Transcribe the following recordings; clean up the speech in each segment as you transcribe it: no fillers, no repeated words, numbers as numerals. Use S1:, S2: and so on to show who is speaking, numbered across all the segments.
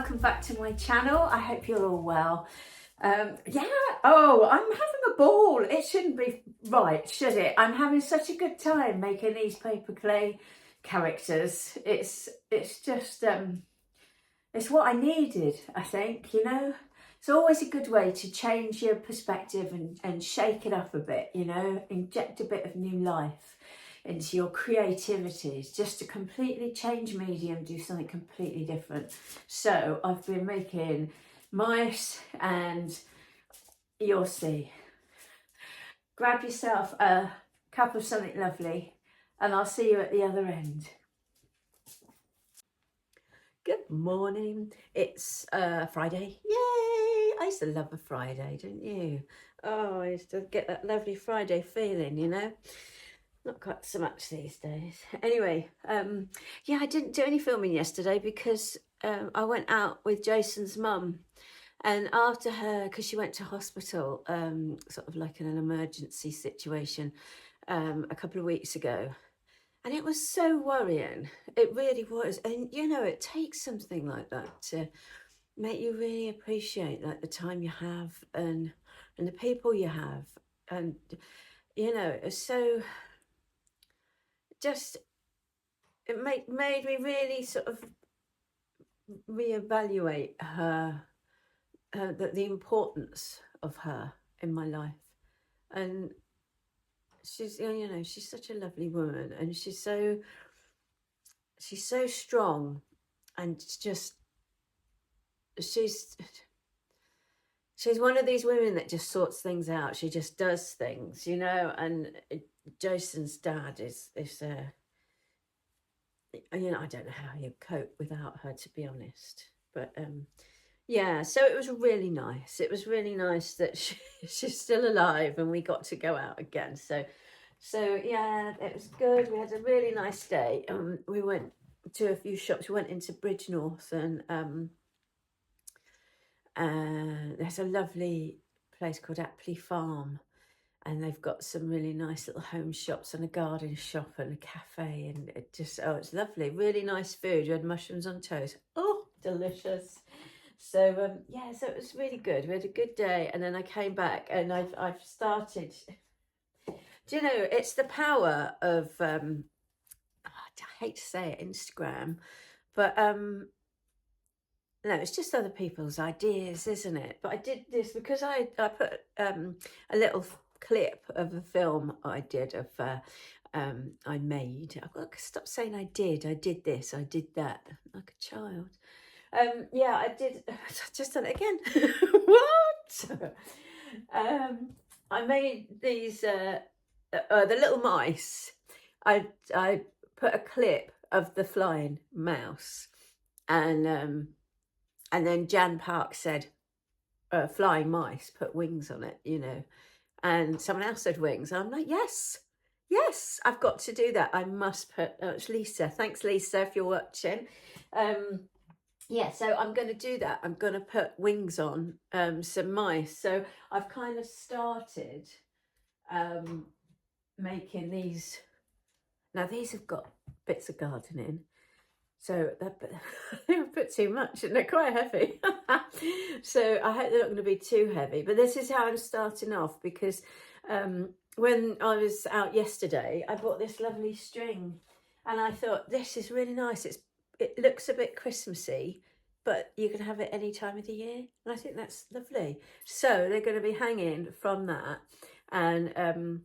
S1: welcome back to my channel. I hope you're all well. I'm having a ball. It shouldn't be right, should it? I'm having such a good time making these paper clay characters. It's just it's what I needed, I think, you know. It's always a good way to change your perspective and shake it up a bit, you know, inject a bit of new life into your creativities, just to completely change medium, do something completely different. So I've been making mice, and you'll see. Grab yourself a cup of something lovely, and I'll see you at the other end. Good morning. It's Friday. Yay! I used to love a Friday, didn't you? Oh, I used to get that lovely Friday feeling, you know. Not quite so much these days. Anyway, yeah, I didn't do any filming yesterday because I went out with Jason's mum, and after her, because she went to hospital, sort of like in an emergency situation, a couple of weeks ago. And it was so worrying. It really was. And, you know, it takes something like that to make you really appreciate, like, the time you have and the people you have. And, you know, it's so... just, it made me really sort of reevaluate her, the importance of her in my life. And she's, you know, she's such a lovely woman, and she's so strong, and just, she's one of these women that just sorts things out. She just does things, you know. And Jason's dad is you know, I don't know how he'd cope without her, to be honest. But yeah, so it was really nice. It was really nice that she's still alive and we got to go out again. So yeah, it was good. We had a really nice day. We went to a few shops. We went into Bridgnorth, and there's a lovely place called Apley Farm, and they've got some really nice little home shops and a garden shop and a cafe, and it just, oh, it's lovely. Really nice food. We had mushrooms on toast. Oh, delicious. So yeah, so it was really good. We had a good day, and then I came back and I've started. Do you know, it's the power of I hate to say it, Instagram, but no, it's just other people's ideas, isn't it? But I did this because I put a little clip of a film I did of I made. I've got to stop saying I did this, I did that, like a child. Yeah, I did. Just done it again. What? I made these the little mice. I put a clip of the flying mouse, and then Jan Park said, flying mice put wings on it, you know. And someone else said wings. And I'm like, yes, I've got to do that. I must put, it's Lisa. Thanks, Lisa, if you're watching. Yeah, so I'm going to do that. I'm going to put wings on some mice. So I've kind of started making these. Now, these have got bits of gardening. So they're a bit too much, and they're quite heavy. So I hope they're not going to be too heavy. But this is how I'm starting off, because when I was out yesterday, I bought this lovely string, and I thought, this is really nice. It looks a bit Christmassy, but you can have it any time of the year. And I think that's lovely. So they're going to be hanging from that. And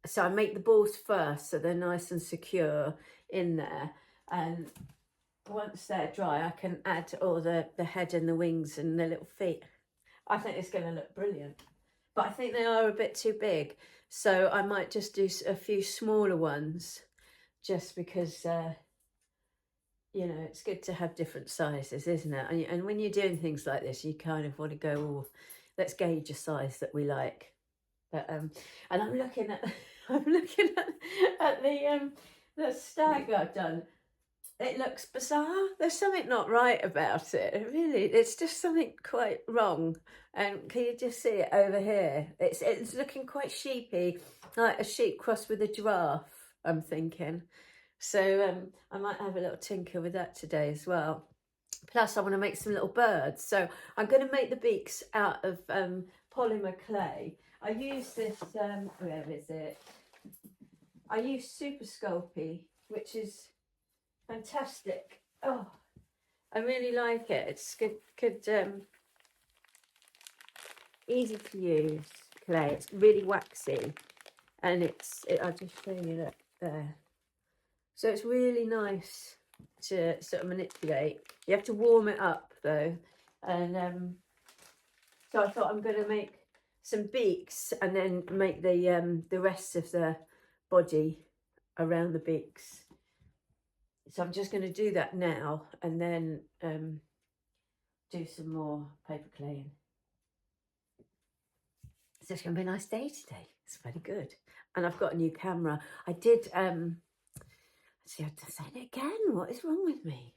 S1: so I make the balls first, so they're nice and secure in there. And once they're dry, I can add all the head and the wings and the little feet. I think it's going to look brilliant. But I think they are a bit too big. So I might just do a few smaller ones, just because, you know, it's good to have different sizes, isn't it? And when you're doing things like this, you kind of want to go, oh, let's gauge a size that we like. But and I'm looking at the stag I've done. It looks bizarre. There's something not right about it. Really, it's just something quite wrong. And can you just see it over here? It's looking quite sheepy, like a sheep crossed with a giraffe, I'm thinking. So I might have a little tinker with that today as well. Plus I want to make some little birds. So I'm going to make the beaks out of polymer clay. I use this, where is it? I use Super Sculpting, which is fantastic. Oh, I really like it. It's good, easy to use clay. It's really waxy, and I'll just show you that there. So it's really nice to sort of manipulate. You have to warm it up though, and so I thought I'm going to make some beaks and then make the rest of the body around the beaks. So I'm just going to do that now, and then do some more paper claying. So it's going to be a nice day today. It's very good. And I've got a new camera. I did, see, I have to say it again. What is wrong with me?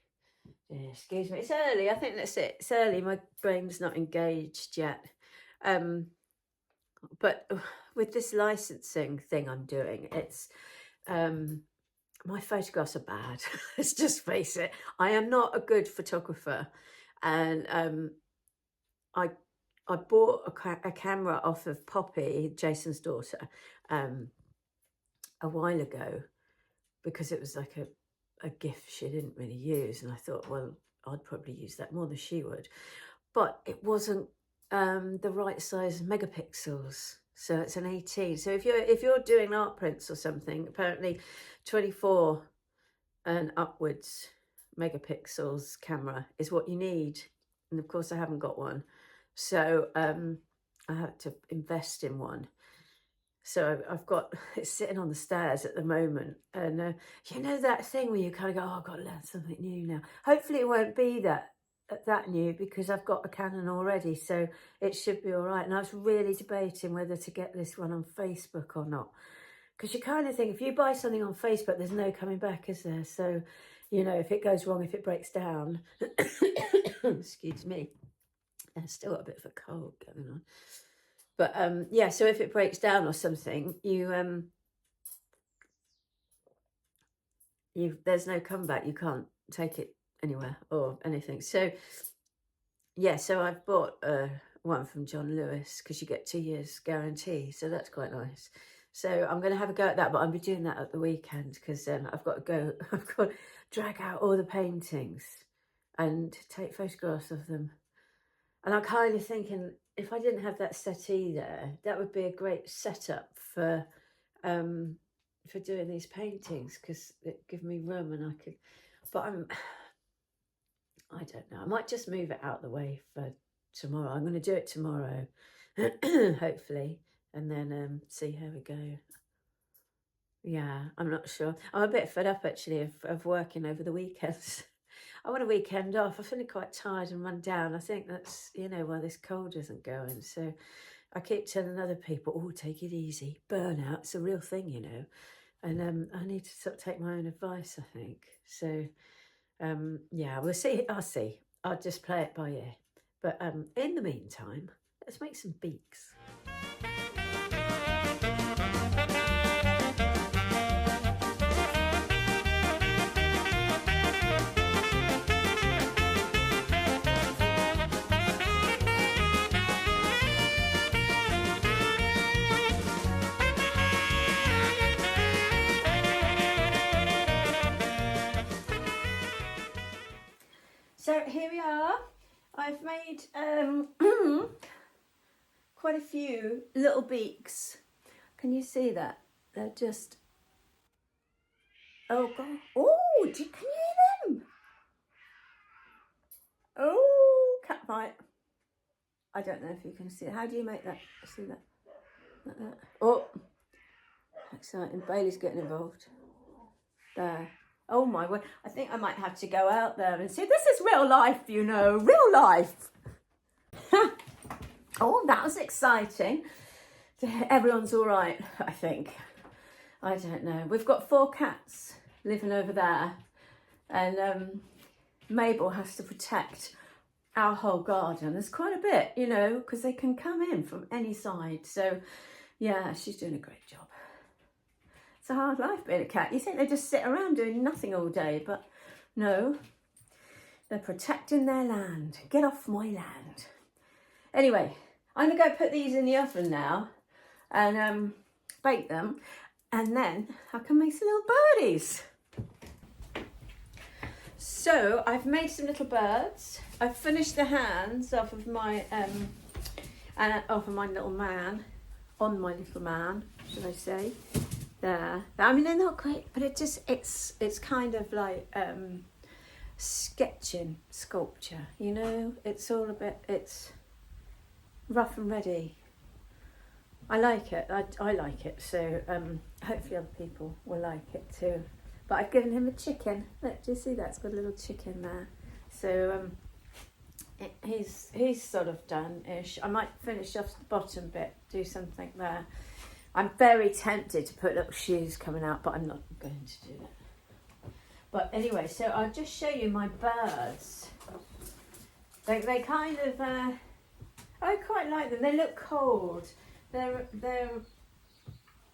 S1: Yeah, excuse me. It's early. I think that's it. It's early. My brain's not engaged yet. But with this licensing thing I'm doing, it's, my photographs are bad. Let's just face it. I am not a good photographer. And I bought a camera off of Poppy, Jason's daughter, a while ago, because it was like a gift she didn't really use, and I thought, well, I'd probably use that more than she would, but it wasn't the right size megapixels, so it's an 18. So if you're doing art prints or something, apparently 24 and upwards megapixels camera is what you need, and of course I haven't got one. So I had to invest in one. So I've got it sitting on the stairs at the moment. And you know that thing where you kind of go, oh, I've got to learn something new now. Hopefully it won't be that new, because I've got a Canon already. So it should be all right. And I was really debating whether to get this one on Facebook or not. Because you kind of think, if you buy something on Facebook, there's no coming back, is there? So, you know, if it goes wrong, if it breaks down, excuse me. I've still got a bit of a cold going on. But yeah, so if it breaks down or something, there's no comeback. You can't take it anywhere or anything. So yeah, so I've bought one from John Lewis, because you get 2 years guarantee. So that's quite nice. So I'm going to have a go at that, but I'll be doing that at the weekend, because I've got to drag out all the paintings and take photographs of them. And I'm kind of thinking, if I didn't have that settee there, that would be a great setup for doing these paintings, because it gives me room, and I could. But I don't know. I might just move it out the way for tomorrow. I'm going to do it tomorrow, hopefully, and then see how we go. Yeah, I'm not sure. I'm a bit fed up actually of working over the weekends. I want a weekend off. I'm feeling quite tired and run down. I think that's, you know, why this cold isn't going. So I keep telling other people, oh, take it easy. Burnout, it's a real thing, you know. And I need to sort of take my own advice, I think. So, yeah, we'll see. I'll see. I'll just play it by ear. But in the meantime, let's make some beaks. So here we are. I've made quite a few little beaks. Can you see that? They're just, oh God. Oh, can you hear them? Oh, cat bite. I don't know if you can see it. How do you make that? See that? Like that. Oh, exciting. Bailey's getting involved. There. Oh my word, I think I might have to go out there and see. This is real life, you know, real life. Oh, that was exciting. Everyone's all right, I think. I don't know. We've got 4 cats living over there, and Mabel has to protect our whole garden. There's quite a bit, you know, because they can come in from any side. So yeah, she's doing a great job. It's a hard life being a cat. You think they just sit around doing nothing all day, but no, They're protecting their land. Get off my land. Anyway, I'm going to go put these in the oven now and bake them. And then I can make some little birdies. So I've made some little birds. I've finished the hands off of my little man, on my little man, should I say? There. I mean, they're not great, but it's kind of like sketching sculpture, you know. It's all a bit, it's rough and ready. I like it. I like it. So hopefully other people will like it too. But I've given him a chicken. Look, do you see that? It's got a little chicken there. So he's sort of done-ish. I might finish off the bottom bit, do something there. I'm very tempted to put little shoes coming out, but I'm not going to do that. But anyway, so I'll just show you my birds. They kind of, I quite like them. They look cold. They're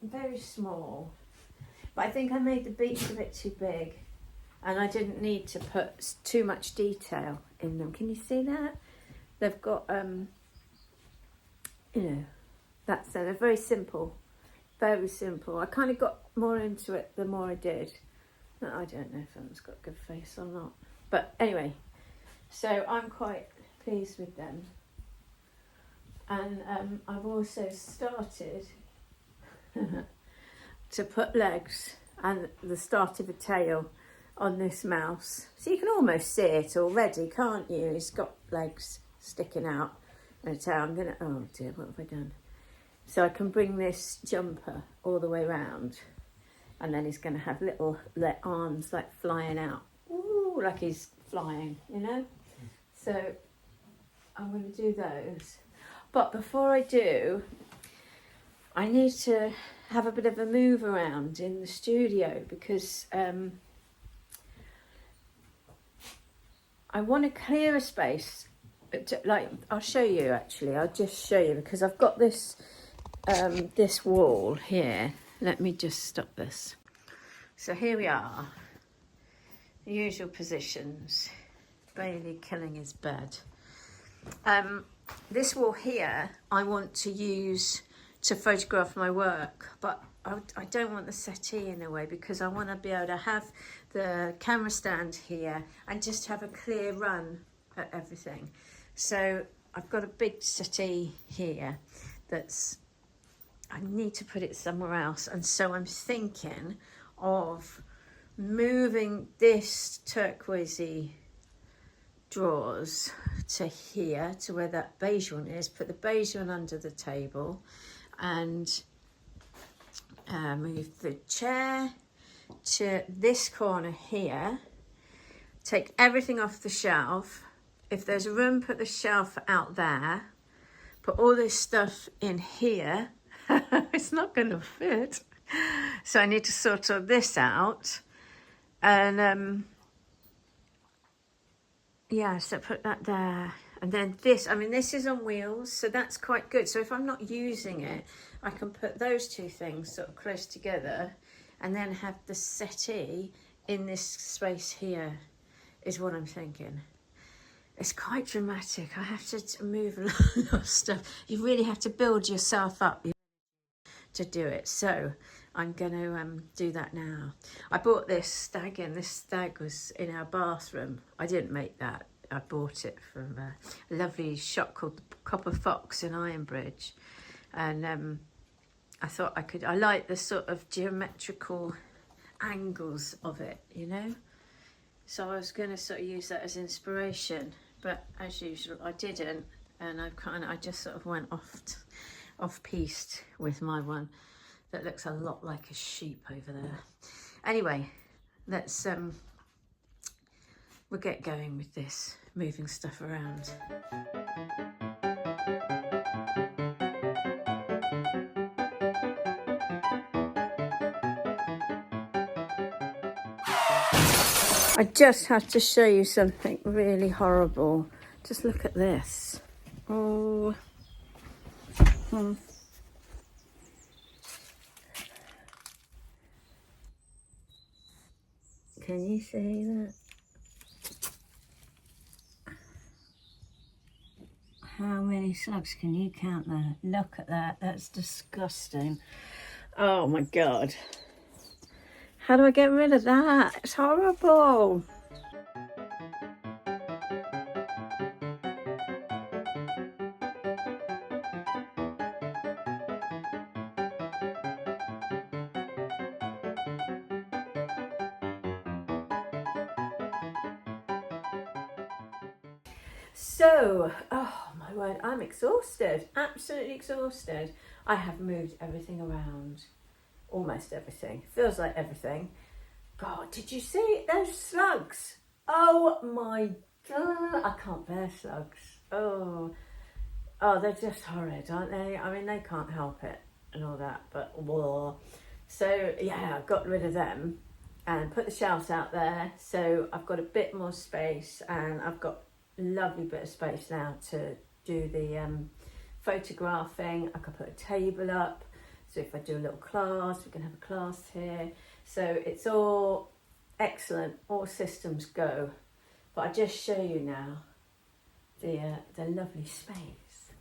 S1: very small. But I think I made the beaks a bit too big. And I didn't need to put too much detail in them. Can you see that? They've got, you know, that's they're very simple. Very simple. I kind of got more into it the more I did. I don't know if someone's got a good face or not. But anyway, so I'm quite pleased with them. And I've also started to put legs and the start of a tail on this mouse. So you can almost see it already, can't you? It's got legs sticking out and a tail. I'm gonna, oh dear, what have I done? So I can bring this jumper all the way around, and then he's going to have little arms like flying out. Ooh, like he's flying, you know? So I'm going to do those. But before I do, I need to have a bit of a move around in the studio because I want to clear a space. Like, I'll show you actually. I'll just show you because I've got this this wall here. Let me just stop this. So here we are, the usual positions. Bailey killing his bed. This wall here I want to use to photograph my work, but I don't want the settee in the way because I want to be able to have the camera stand here and just have a clear run at everything. So I've got a big settee here that's, I need to put it somewhere else, and so I'm thinking of moving this turquoisey drawers to here, to where that beige one is, put the beige one under the table, and move the chair to this corner here, take everything off the shelf. If there's room, put the shelf out there, put all this stuff in here. It's not going to fit. So I need to sort all this out. And yeah, so put that there. And then this, I mean, this is on wheels, so that's quite good. So if I'm not using it, I can put those two things sort of close together and then have the settee in this space here, is what I'm thinking. It's quite dramatic. I have to move a lot of stuff. You really have to build yourself up to do it. So I'm going to do that now. I bought this stag in. This stag was in our bathroom. I didn't make that. I bought it from a lovely shop called the Copper Fox in Ironbridge. And I thought I like the sort of geometrical angles of it, you know? So I was going to sort of use that as inspiration. But as usual, I didn't. And I just sort of went off-piste with my one that looks a lot like a sheep over there. Anyway, let's we'll get going with this, moving stuff around. I just have to show you something really horrible. Just look at this. Oh. Can you see that? many slugs can you count there? Look at that. That's disgusting. Oh my God. How do I get rid of that? It's horrible. So, oh my word, I'm exhausted, absolutely exhausted. I have moved everything around, almost everything. Feels like everything. God, did you see those slugs? Oh my God, I can't bear slugs. Oh, they're just horrid, aren't they? I mean, they can't help it and all that, but whoa. So yeah, I got rid of them and put the shelves out there. So I've got a bit more space, and I've got a lovely bit of space now to do the photographing. I could put a table up. So if I do a little class, we can have a class here. So it's all excellent, all systems go. But I just show you now the lovely space.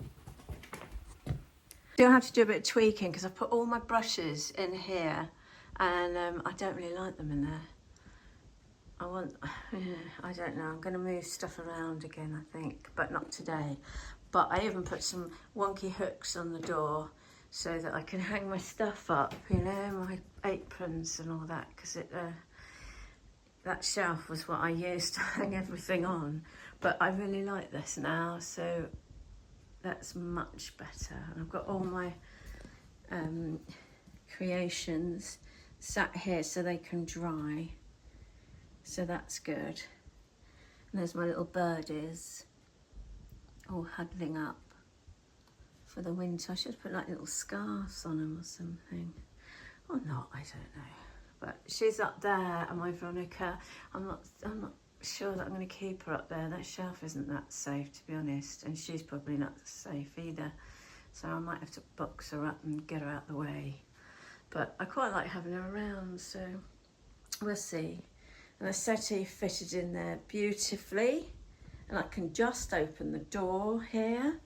S1: Still have to do a bit of tweaking because I've put all my brushes in here, and I don't really like them in there. I don't know, I'm going to move stuff around again, I think, but not today. But I even put some wonky hooks on the door so that I can hang my stuff up, you know, my aprons and all that, because that shelf was what I used to hang everything on. But I really like this now, so that's much better. And I've got all my creations sat here so they can dry, so that's good. And there's my little birdies all huddling up for the winter. I should put like little scarves on them or something, or not, I don't know. But she's up there, and my Veronica, I'm not sure that I'm going to keep her up there. That shelf isn't that safe, to be honest, and she's probably not safe either. So I might have to box her up and get her out the way. But I quite like having her around, so we'll see. And the settee fitted in there beautifully, and I can just open the door here.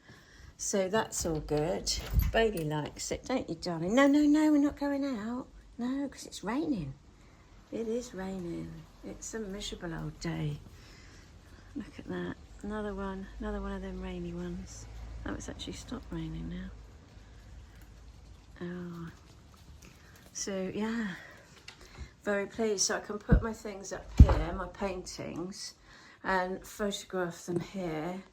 S1: So that's all good. Bailey likes it, don't you, darling? No, we're not going out. No, because it's raining. It is raining. It's a miserable old day. Look at that. Another one of them rainy ones. Oh, it's actually stopped raining now. Oh. So, yeah. Very pleased. So I can put my things up here, my paintings, and photograph them here.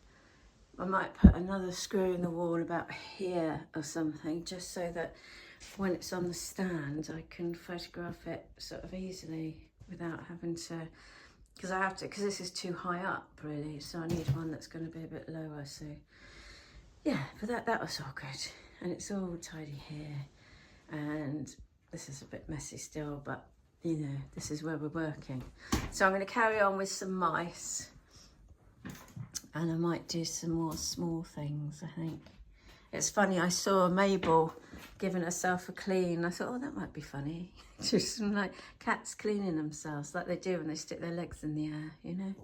S1: I might put another screw in the wall about here or something, just so that when it's on the stand, I can photograph it sort of easily without having to, because this is too high up really, so I need one that's going to be a bit lower. So yeah, but that was all good, and it's all tidy here, and this is a bit messy still, but you know, this is where we're working. So I'm going to carry on with some mice, and I might do some more small things, I think. It's funny, I saw Mabel giving herself a clean. I thought, oh, that might be funny. Just like cats cleaning themselves, like they do when they stick their legs in the air, you know.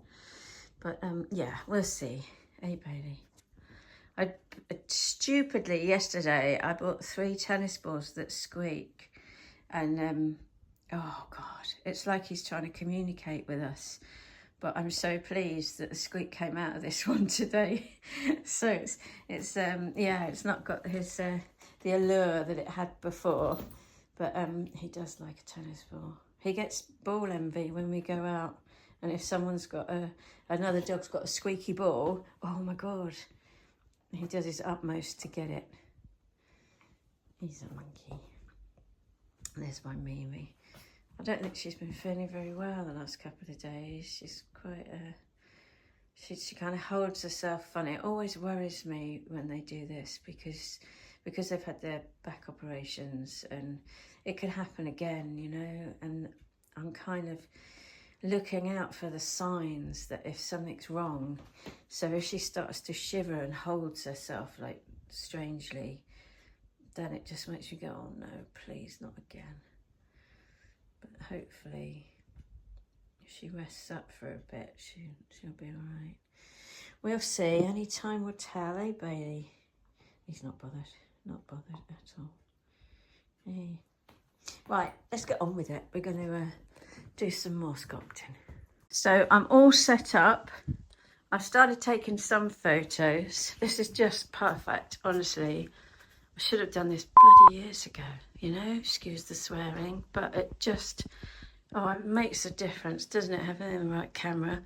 S1: But yeah, we'll see. Hey, Bailey. I stupidly yesterday I bought 3 tennis balls that squeak, and oh God, it's like he's trying to communicate with us. But I'm so pleased that the squeak came out of this one today. So it's yeah, it's not got his the allure that it had before, but he does like a tennis ball. He gets ball envy when we go out, and if someone's got another dog's got a squeaky ball, oh my God, he does his utmost to get it. He's a monkey. There's my Mimi. I don't think she's been feeling very well the last couple of days. She's quite she kind of holds herself funny. It always worries me when they do this, because they've had their back operations, and it could happen again, you know, and I'm kind of looking out for the signs that if something's wrong. So if she starts to shiver and holds herself like strangely, then it just makes you go, oh no, please, not again. But hopefully, if she rests up for a bit, she'll be all right. We'll see. Any time will tell, eh, Bailey? He's not bothered. Not bothered at all. Hey. Right, let's get on with it. We're going to do some more sculpting. So I'm all set up. I've started taking some photos. This is just perfect, honestly. I should have done this bloody years ago, you know, excuse the swearing, but it just, oh, it makes a difference, doesn't it, having the right camera?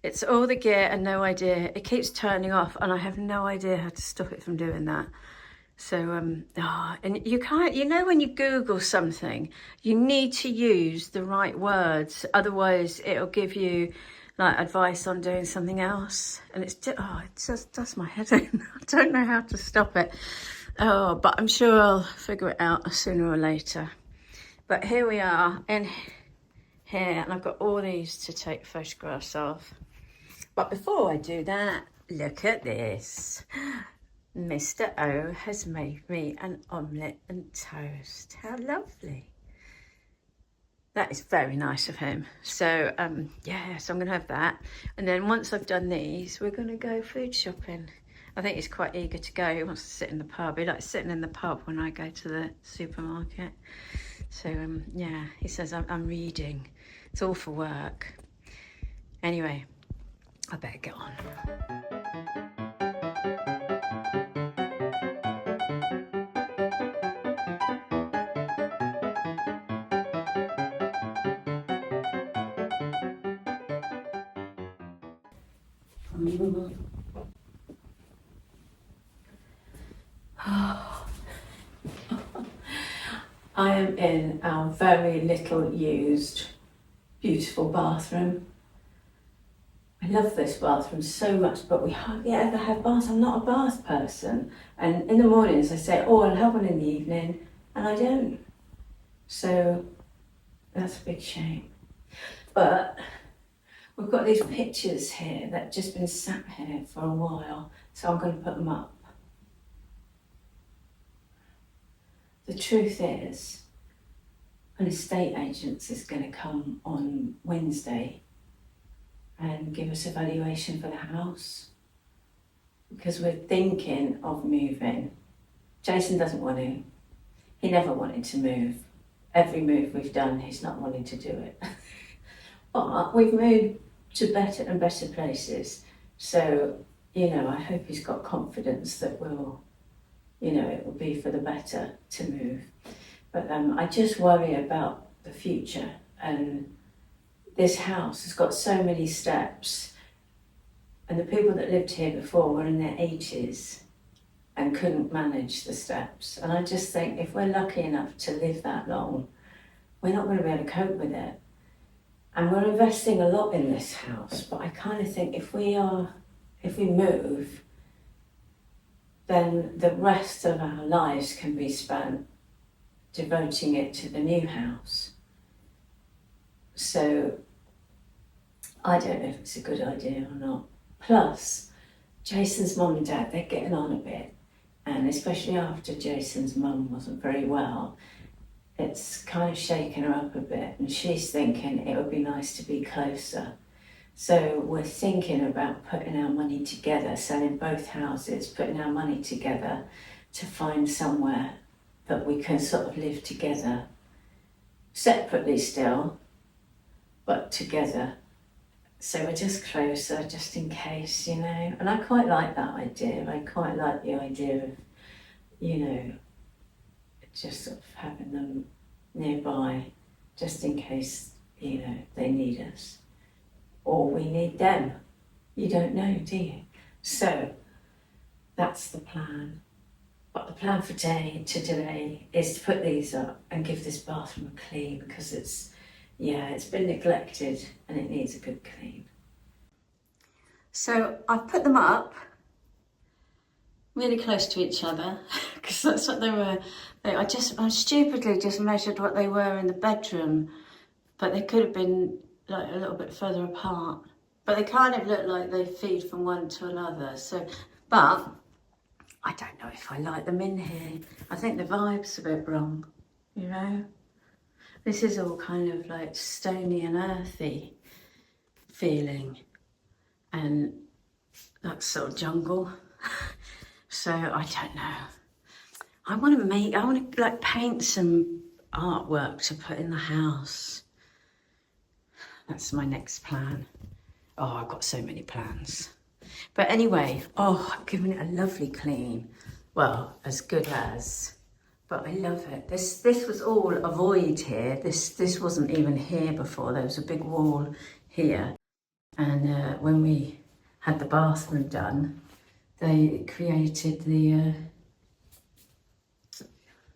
S1: It's all the gear and no idea. It keeps turning off and I have no idea how to stop it from doing that. So, and you can't, you know, when you Google something, you need to use the right words. Otherwise it'll give you like advice on doing something else. And it's just, oh, it just does my head in. I don't know how to stop it. Oh, but I'm sure I'll figure it out sooner or later. But here we are in here and I've got all these to take photographs of. But before I do that, look at this. Mr. O has made me an omelette and toast. How lovely. That is very nice of him. So, yeah, so I'm going to have that. And then once I've done these, we're going to go food shopping. I think he's quite eager to go. He wants to sit in the pub. He likes sitting in the pub when I go to the supermarket. So, yeah, he says, I'm reading. It's all for work. Anyway, I better get on. I am in our very little used, beautiful bathroom. I love this bathroom so much, but we hardly ever have baths. I'm not a bath person. And in the mornings I say, oh, I'll have one in the evening, and I don't. So that's a big shame. But we've got these pictures here that have just been sat here for a while, so I'm going to put them up. The truth is, an estate agent is going to come on Wednesday and give us a valuation for the house because we're thinking of moving. Jason doesn't want to. He never wanted to move. Every move we've done, he's not wanting to do it. But we've moved to better and better places. So, you know, I hope he's got confidence that we'll, you know, it will be for the better to move. But I just worry about the future, and this house has got so many steps, and the people that lived here before were in their 80s and couldn't manage the steps. And I just think if we're lucky enough to live that long, we're not going to be able to cope with it. And we're investing a lot in this house, but I kind of think if we move, then the rest of our lives can be spent devoting it to the new house. So I don't know if it's a good idea or not. Plus, Jason's mum and dad, they're getting on a bit, and especially after Jason's mum wasn't very well, it's kind of shaken her up a bit, and she's thinking it would be nice to be closer. So we're thinking about putting our money together, selling both houses, putting our money together to find somewhere that we can sort of live together, separately still, but together. So we're just closer, just in case, you know. And I quite like that idea. I quite like the idea of, you know, just sort of having them nearby, just in case, you know, they need us. Or we need them. You don't know, do you? So that's the plan. But the plan for today is to put these up and give this bathroom a clean, because it's been neglected and it needs a good clean. So I've put them up really close to each other because that's what they were. I stupidly just measured what they were in the bedroom, but they could have been like a little bit further apart. But they kind of look like they feed from one to another. So, but I don't know if I like them in here. I think the vibe's a bit wrong, you know? This is all kind of like stony and earthy feeling. And that sort of jungle. So I don't know. I want to like paint some artwork to put in the house. That's my next plan. Oh, I've got so many plans. But anyway, oh, I'm giving it a lovely clean. Well, as good as, but I love it. This was all a void here. This wasn't even here before. There was a big wall here. And when we had the bathroom done, they created the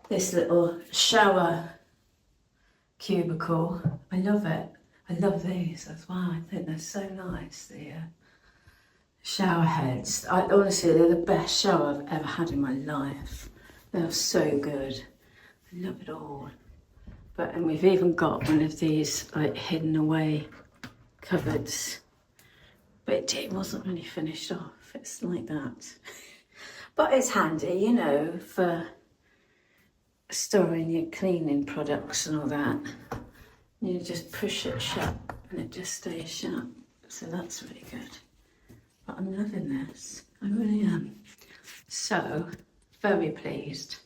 S1: this little shower cubicle. I love it. I love these as well. I think they're so nice. The shower heads. Honestly, they're the best shower I've ever had in my life. They're so good. I love it all. And we've even got one of these like hidden away cupboards. But it wasn't really finished off. It's like that. But it's handy, you know, for storing your cleaning products and all that. You just push it shut and it just stays shut. So that's really good. But I'm loving this. I really am. So, very pleased.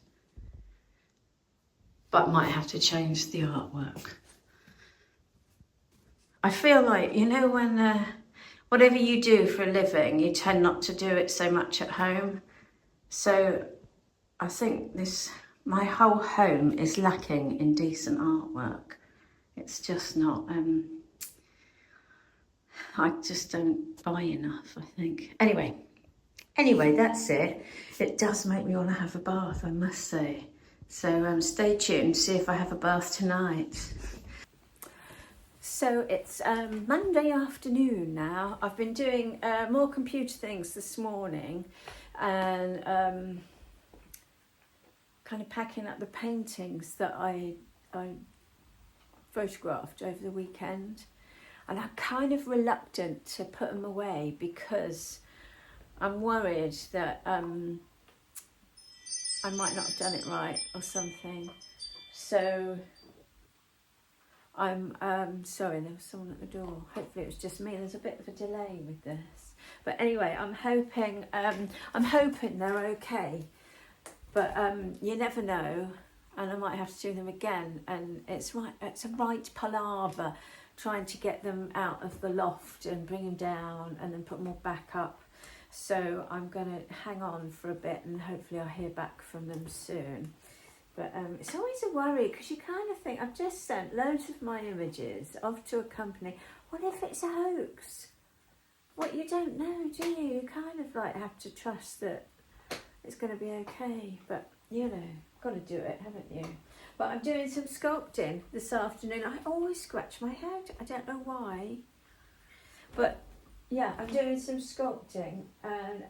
S1: But might have to change the artwork. I feel like, you know, when whatever you do for a living, you tend not to do it so much at home. So I think my whole home is lacking in decent artwork. It's just not, I just don't buy enough, I think. Anyway, that's it. It does make me want to have a bath, I must say. So stay tuned, see if I have a bath tonight. So it's Monday afternoon now. I've been doing more computer things this morning and kind of packing up the paintings that I photographed over the weekend. And I'm kind of reluctant to put them away because I'm worried that I might not have done it right or something. So I'm sorry, there was someone at the door. Hopefully it was just me. There's a bit of a delay with this. But anyway, I'm hoping they're okay. But you never know, and I might have to do them again. And it's a right palaver trying to get them out of the loft and bring them down and then put them all back up. So I'm going to hang on for a bit and hopefully I'll hear back from them soon. But it's always a worry because you kind of think, I've just sent loads of my images off to a company. What if it's a hoax? What, you don't know, do you? You kind of like have to trust that it's going to be okay. But, you know, got to do it, haven't you? But I'm doing some sculpting this afternoon. I always scratch my head. I don't know why. But, yeah, I'm doing some sculpting. And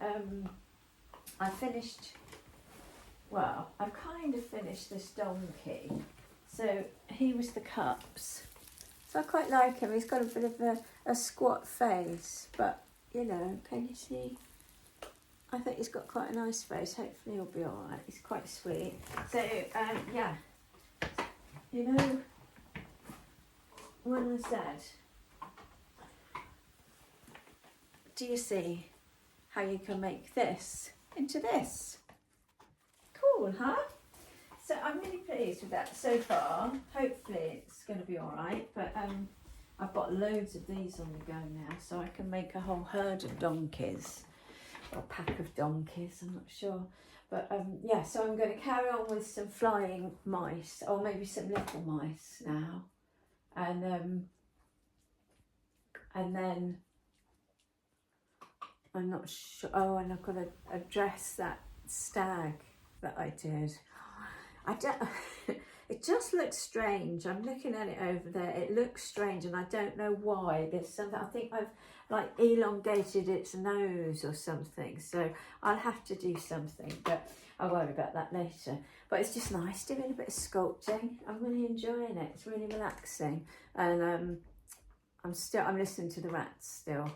S1: I've kind of finished this donkey. So here was the cups. So I quite like him. He's got a bit of a squat face. But, you know, can you see? I think he's got quite a nice face. Hopefully he'll be all right. He's quite sweet. So, yeah. You know, when I said, do you see how you can make this into this? Cool, huh? So I'm really pleased with that so far. Hopefully it's going to be all right. But I've got loads of these on the go now, so I can make a whole herd of donkeys. Or a pack of donkeys, I'm not sure. But yeah, so I'm going to carry on with some flying mice, or maybe some little mice now. And then I'm not sure. Oh, and I've got to address that stag that I did. I don't. It just looks strange. I'm looking at it over there. It looks strange, and I don't know why. There's something. I think I've like elongated its nose or something. So I'll have to do something, but I'll worry about that later. But it's just nice doing a bit of sculpting. I'm really enjoying it. It's really relaxing, and I'm listening to the rats still.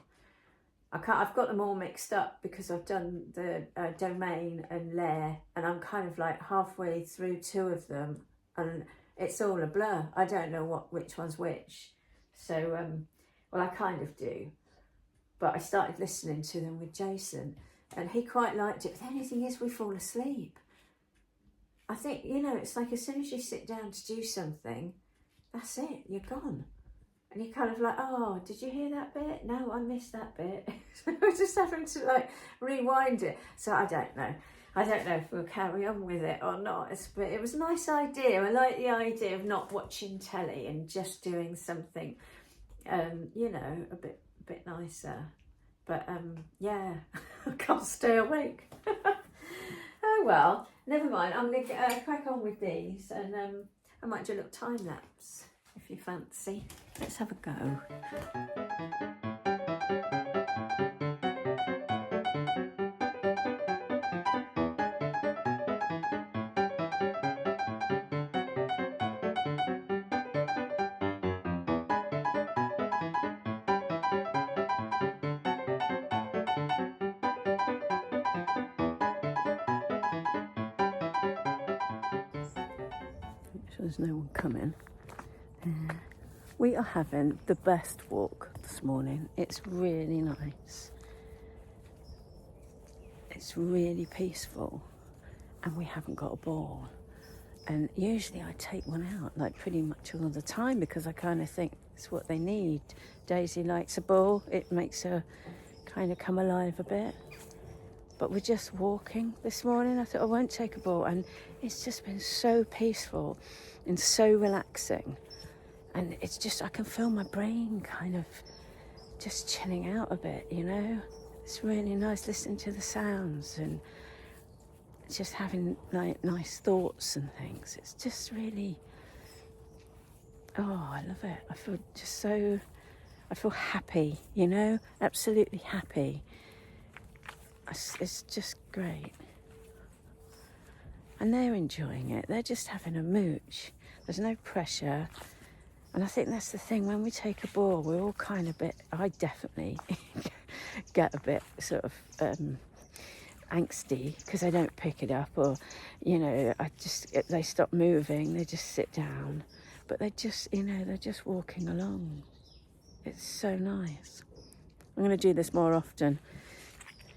S1: I've got them all mixed up because I've done the domain and lair, and I'm kind of like halfway through two of them, and it's all a blur. I don't know which one's which. So, well, I kind of do. but I started listening to them with Jason, and he quite liked it. But the only thing is, we fall asleep. I think, you know, it's like as soon as you sit down to do something, that's it, you're gone. And you're kind of like, oh, did you hear that bit? No, I missed that bit. So we're just having to like rewind it. So I don't know. I don't know if we'll carry on with it or not. But it was a nice idea. I like the idea of not watching telly and just doing something, you know, a bit nicer. But yeah, I can't stay awake. Oh well, never mind. I'm going to crack on with these, and I might do a little time lapse if you fancy. Let's have a go. Make sure there's no one coming. We are having the best walk this morning. It's really nice. It's really peaceful, and we haven't got a ball. And usually I take one out like pretty much all the time because I kind of think it's what they need. Daisy likes a ball. It makes her kind of come alive a bit. But we're just walking this morning. I thought I won't take a ball, and it's just been so peaceful and so relaxing. And it's just, I can feel my brain kind of just chilling out a bit, you know. It's really nice listening to the sounds and just having like nice thoughts and things. It's just really, oh, I love it. I feel just so, I feel happy, you know, absolutely happy. It's just great. And they're enjoying it. They're just having a mooch. There's no pressure. And I think that's the thing, when we take a ball, we're all kind of I definitely get a bit sort of angsty because I don't pick it up, or, you know, they stop moving, they just sit down. But they just, you know, they're just walking along. It's so nice. I'm going to do this more often.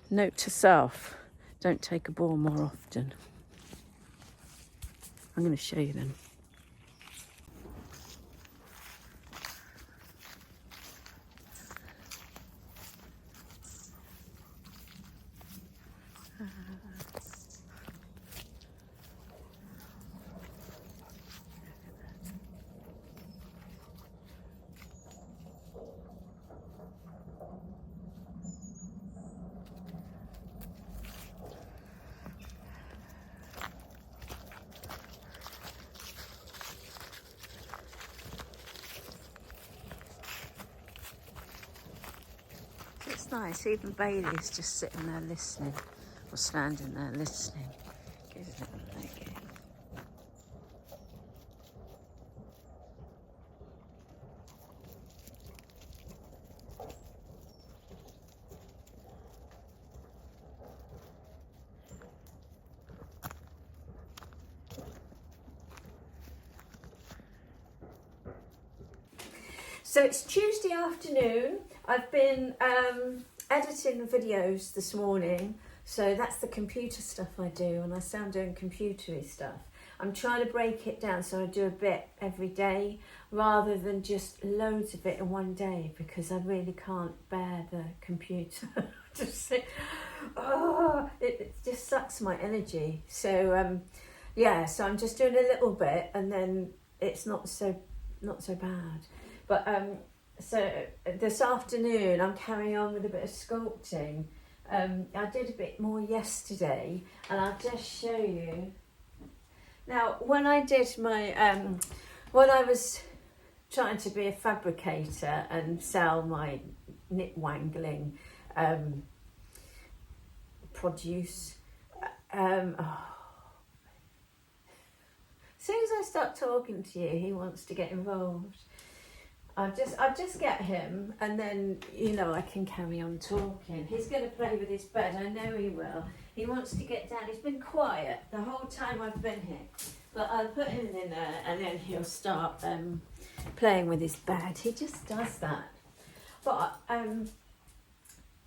S1: Note to self, don't take a ball more often. I'm going to show you then. It's nice, even Bailey's just sitting there listening, or standing there listening. Gives it a leg in. So it's Tuesday afternoon. I've been editing the videos this morning. So that's the computer stuff I do, and I sound doing computery stuff. I'm trying to break it down so I do a bit every day rather than just loads of it in one day, because I really can't bear the computer. Just sit, oh, it just sucks my energy. So yeah, so I'm just doing a little bit, and then it's not so bad. But so this afternoon I'm carrying on with a bit of sculpting. I did a bit more yesterday, and I'll just show you. Now, when I did my, when I was trying to be a fabricator and sell my knit wangling produce, as soon as I start talking to you, he wants to get involved. I'll just get him, and then, you know, I can carry on talking. He's going to play with his bed. I know he will. He wants to get down. He's been quiet the whole time I've been here. But I'll put him in there, and then he'll start playing with his bed. He just does that. But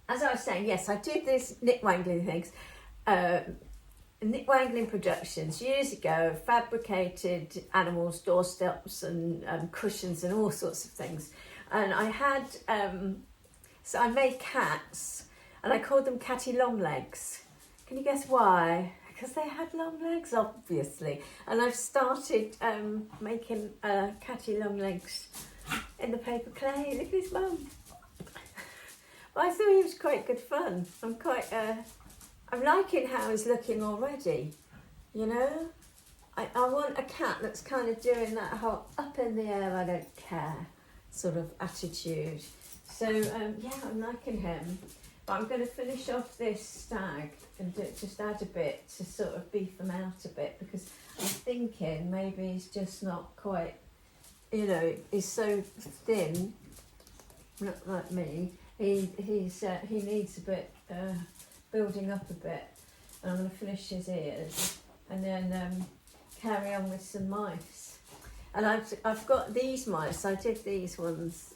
S1: as I was saying, yes, I did this knit wangling things. Knit wangling productions years ago, fabricated animals, doorsteps and cushions and all sorts of things. And I had, so I made cats and I called them Catty Longlegs. Can you guess why? Because they had long legs, obviously. And I've started making Catty Longlegs in the paper clay. Look at his mum. But I thought he was quite good fun. I'm liking how he's looking already, you know? I want a cat that's kind of doing that whole up in the air, I don't care sort of attitude. So, yeah, I'm liking him. But I'm going to finish off this stag and just add a bit to sort of beef him out a bit, because I'm thinking maybe he's just not quite, you know, he's so thin, not like me. He needs a bit building up a bit, and I'm going to finish his ears and then carry on with some mice. And I've got these mice. I did these ones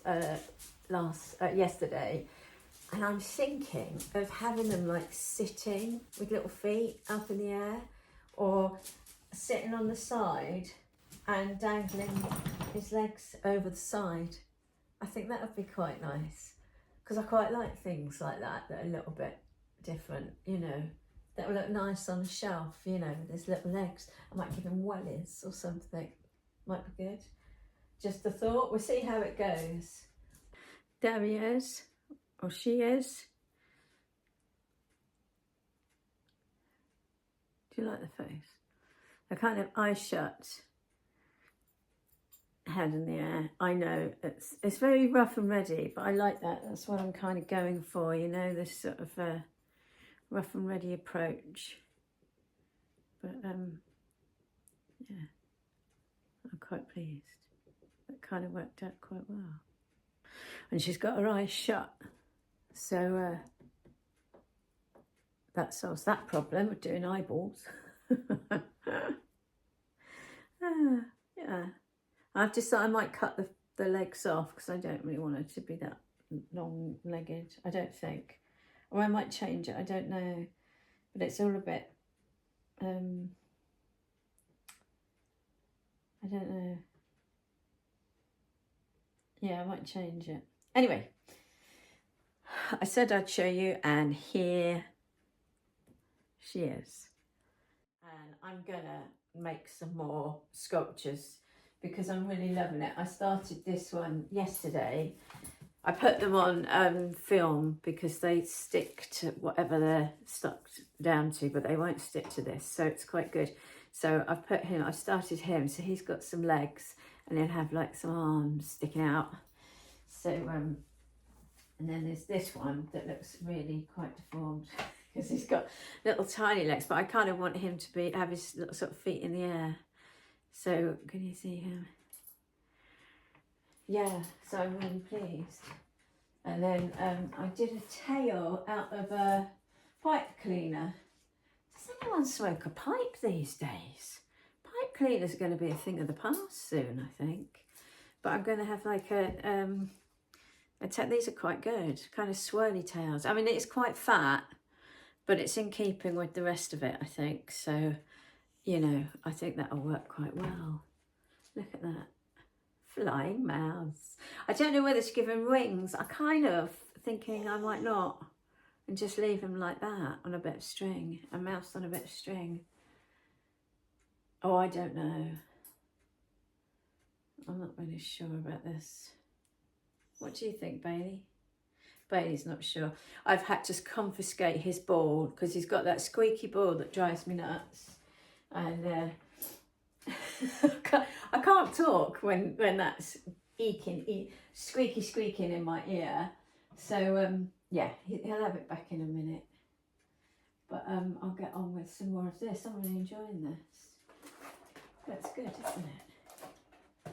S1: yesterday, and I'm thinking of having them like sitting with little feet up in the air, or sitting on the side and dangling his legs over the side. I think that would be quite nice, because I quite like things like that are a little bit different, you know, that will look nice on a shelf, you know, with his little legs. I might give him wellies or something. Might be good. Just a thought. We'll see how it goes. There he is, or she is. Do you like the face? A kind of eyes shut, head in the air. I know it's very rough and ready, but I like that. That's what I'm kind of going for, you know, this sort of rough and ready approach. But yeah, I'm quite pleased. That kind of worked out quite well. And she's got her eyes shut, so that solves that problem of doing eyeballs. Yeah, I've decided I might cut the legs off, because I don't really want it to be that long-legged, I don't think. Or I might change it, I don't know. But it's all a bit, I don't know. Yeah, I might change it. Anyway, I said I'd show you, and here she is. And I'm gonna make some more sculptures because I'm really loving it. I started this one yesterday. I put them on film because they stick to whatever they're stuck down to, but they won't stick to this, so it's quite good. So I've started him, so he's got some legs and he'll have like some arms sticking out. So and then there's this one that looks really quite deformed because he's got little tiny legs, but I kind of want him to have his little sort of feet in the air. So can you see him? Yeah, so I'm really pleased. And then I did a tail out of a pipe cleaner. Does anyone smoke a pipe these days? Pipe cleaners are going to be a thing of the past soon, I think. But I'm going to have like these are quite good, kind of swirly tails. I mean, it's quite fat, but it's in keeping with the rest of it, I think. So, you know, I think that'll work quite well. Look at that. Flying mouse. I don't know whether to give him wings. I kind of thinking I might not, and just leave him like that on a bit of string. A mouse on a bit of string. Oh, I don't know. I'm not really sure about this. What do you think, Bailey? Bailey's not sure. I've had to confiscate his ball because he's got that squeaky ball that drives me nuts. And I can't talk when that's squeaking in my ear. So yeah, he'll have it back in a minute. But I'll get on with some more of this. I'm really enjoying this. That's good, isn't it?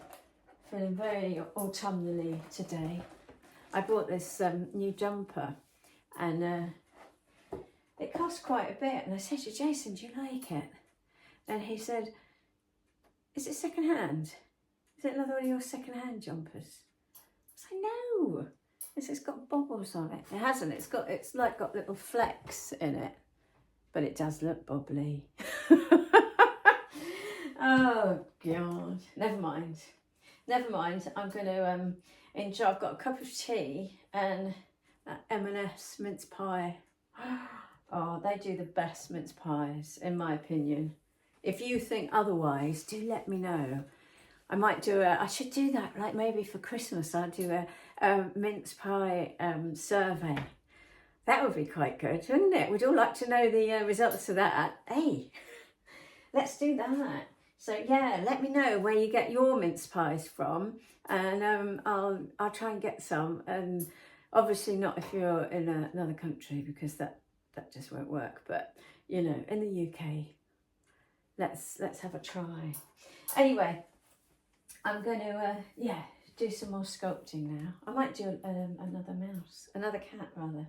S1: Feeling very autumnally today. I bought this new jumper, and it cost quite a bit. And I said to Jason, "Do you like it?" And he said, "Is it second hand? Is it another one of your second hand jumpers?" I was like, "No, It's got bubbles on it. It hasn't. It's like got little flecks in it, but it does look bubbly. Oh God, never mind. Never mind. I'm going to enjoy. I've got a cup of tea and M&S mince pie. Oh, they do the best mince pies, in my opinion. If you think otherwise, do let me know. I might do I should do that, like maybe for Christmas, I'll do a mince pie survey. That would be quite good, wouldn't it? We'd all like to know the results of that. Hey, let's do that. So yeah, let me know where you get your mince pies from, and I'll try and get some. And obviously not if you're in another country, because that just won't work. But you know, in the UK, let's have a try. Anyway, I'm going to do some more sculpting now. I might do another cat rather.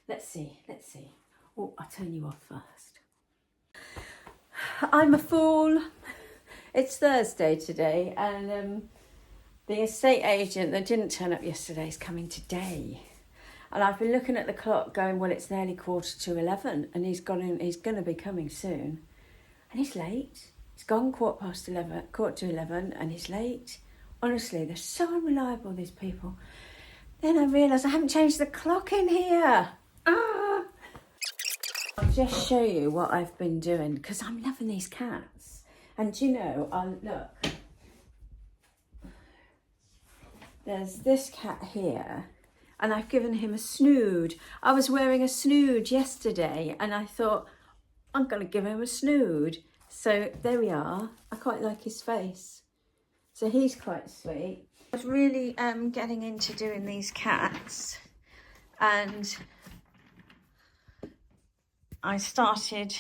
S1: Let's see. Oh, I'll turn you off first. I'm a fool. It's Thursday today, and the estate agent that didn't turn up yesterday is coming today. And I've been looking at the clock going, well, it's nearly 11:15, and he's going to be coming soon. And he's late. He's gone 11:15, and he's late. Honestly, they're so unreliable, these people. Then I realised I haven't changed the clock in here. I'll just show you what I've been doing, because I'm loving these cats. And you know, look, there's this cat here, and I've given him a snood. I was wearing a snood yesterday, and I thought, I'm going to give him a snood. So there we are. I quite like his face. So he's quite sweet. I was really getting into doing these cats, and I started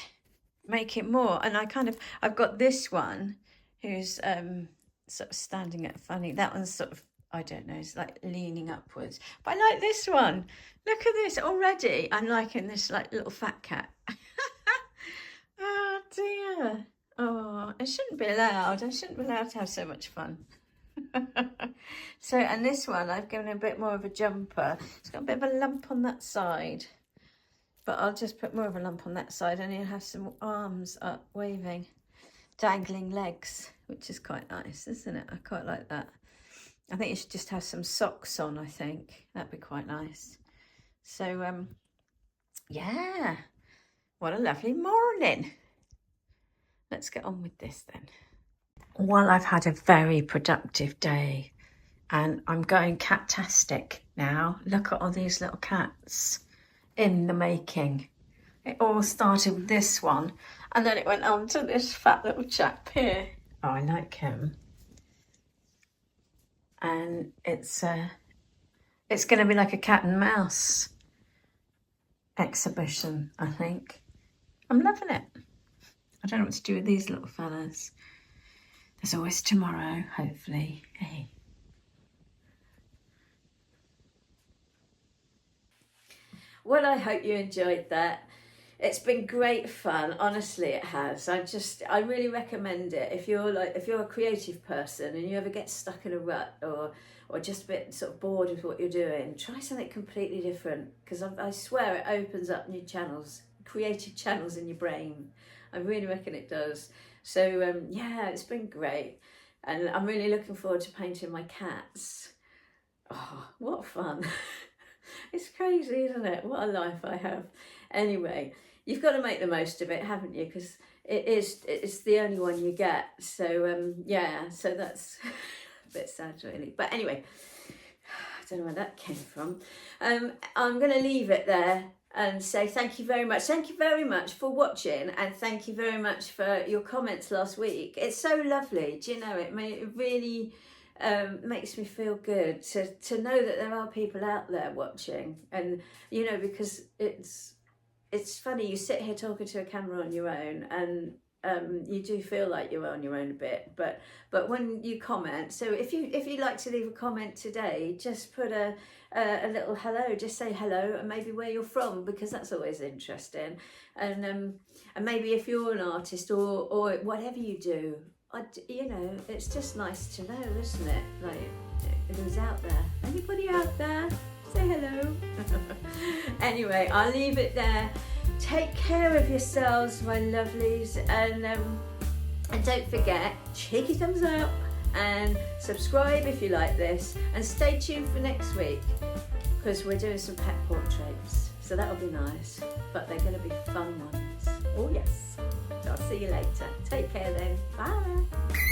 S1: making more, and I've got this one who's sort of standing at funny. That one's sort of, I don't know, it's like leaning upwards. But I like this one. Look at this already. I'm liking this like little fat cat. Oh dear. Oh, it shouldn't be allowed. I shouldn't be allowed to have so much fun. So, and this one I've given a bit more of a jumper. It's got a bit of a lump on that side, but I'll just put more of a lump on that side, and he'll have some arms up waving, dangling legs, which is quite nice, isn't it? I quite like that. I think you should just have some socks on. I think that'd be quite nice. So yeah, what a lovely morning. Let's get on with this then. Well, I've had a very productive day, and I'm going cat-tastic now. Look at all these little cats in the making. It all started with this one, and then it went on to this fat little chap here. Oh, I like him. And it's going to be like a cat and mouse exhibition, I think. I'm loving it. I don't know what to do with these little fellas. There's always tomorrow, hopefully. Hey. Well, I hope you enjoyed that. It's been great fun. Honestly, it has. I really recommend it. If you're a creative person and you ever get stuck in a rut or just a bit sort of bored with what you're doing, try something completely different, because I swear it opens up new channels, creative channels in your brain. I really reckon it does. So yeah, it's been great, and I'm really looking forward to painting my cats. Oh, what fun. It's crazy, isn't it? What a life I have. Anyway, you've got to make the most of it, haven't you? Because it's the only one you get. So yeah, so that's a bit sad really. But anyway, I don't know where that came from. I'm going to leave it there and say thank you very much. Thank you very much for watching, and thank you very much for your comments last week. It's so lovely. Do you know, it really makes me feel good to know that there are people out there watching. And you know, because it's funny, you sit here talking to a camera on your own, and you do feel like you're on your own a bit, but when you comment, so if you'd like to leave a comment today, just put a little hello, just say hello, and maybe where you're from, because that's always interesting. And maybe if you're an artist or whatever you do, you know, it's just nice to know, isn't it? Like, who's out there? Anybody out there? Say hello. Anyway, I'll leave it there. Take care of yourselves, my lovelies, and don't forget, cheeky thumbs up and subscribe if you like this, and stay tuned for next week because we're doing some pet portraits, so that'll be nice, but they're going to be fun ones. Oh yes. So I'll see you later. Take care then. Bye.